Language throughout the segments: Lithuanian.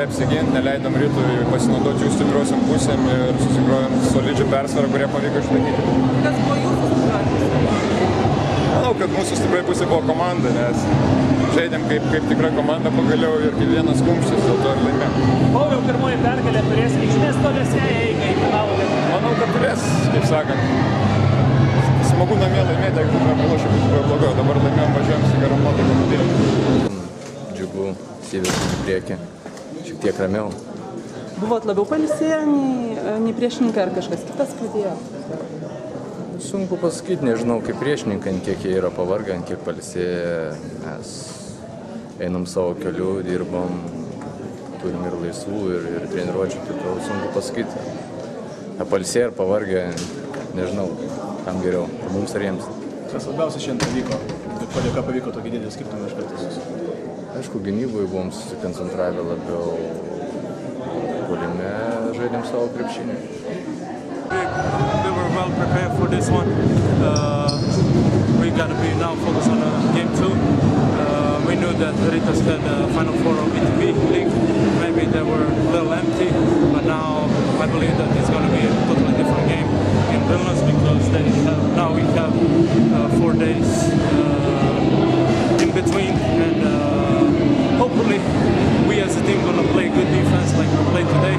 apsiginti, neleidom Rytui pasinaudoti jų stipriosiam pusėm ir susikrovėm solidžią persvarą, kurie pavyko išlaikyti. Kas buvo jūsų stipriausias? Manau, kad mūsų stiprai pusė buvo komanda, nes žaidėm kaip tikra komanda pagaliau ir kaip vienas kumštis, dėl to ir laimėjom. Pauliau, pirmoji pergalė turės reikšmės tolesnei eigai į finalą? Manau, kad turės, kaip sakant. Smagu namie laimėti, jeigu pralošė būtų blogiau. Dabar laimėjom, važiuojam su gerom nuotaikom. Džiugu, įsivežėm į priekį, šiek tiek ramiau. Buvot labiau pailsėję nei priešininkai ar kažkas kitas pradėjo? Sunku pasakyti, nežinau, kaip priešininkai, kiek jie yra pavargę, kiek pailsėję. Mes einam savo keliu, dirbam, turim ir laisvų, ir treniruočių, todėl sunku pasakyti. Pailsėję ir pavargę, nežinau, kam geriau, mums ar jiems. Kas svarbiausia šiandien pavyko, padėka pavyko tokį didelį skirtumą iškartus? Aišku, gynyboje buvom susikoncentravę labiau, puolime žaidėm savo krepšinį. We were well prepared for this one. We got to be now focused on game 2. We knew that Rytas had the Final Four of BTB League. Maybe they were a little empty, but now I believe that it's going to be a totally different game in Vilnius because now we have 4 days in between, and hopefully we as a team going to play good defense like we played today.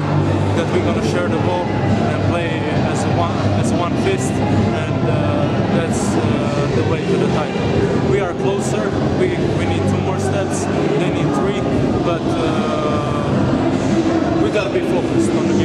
That we're going to share the ball and play as one fist, and that's the way to the title. We are closer. We need 2 more steps. They need 3, but we got to be focused on the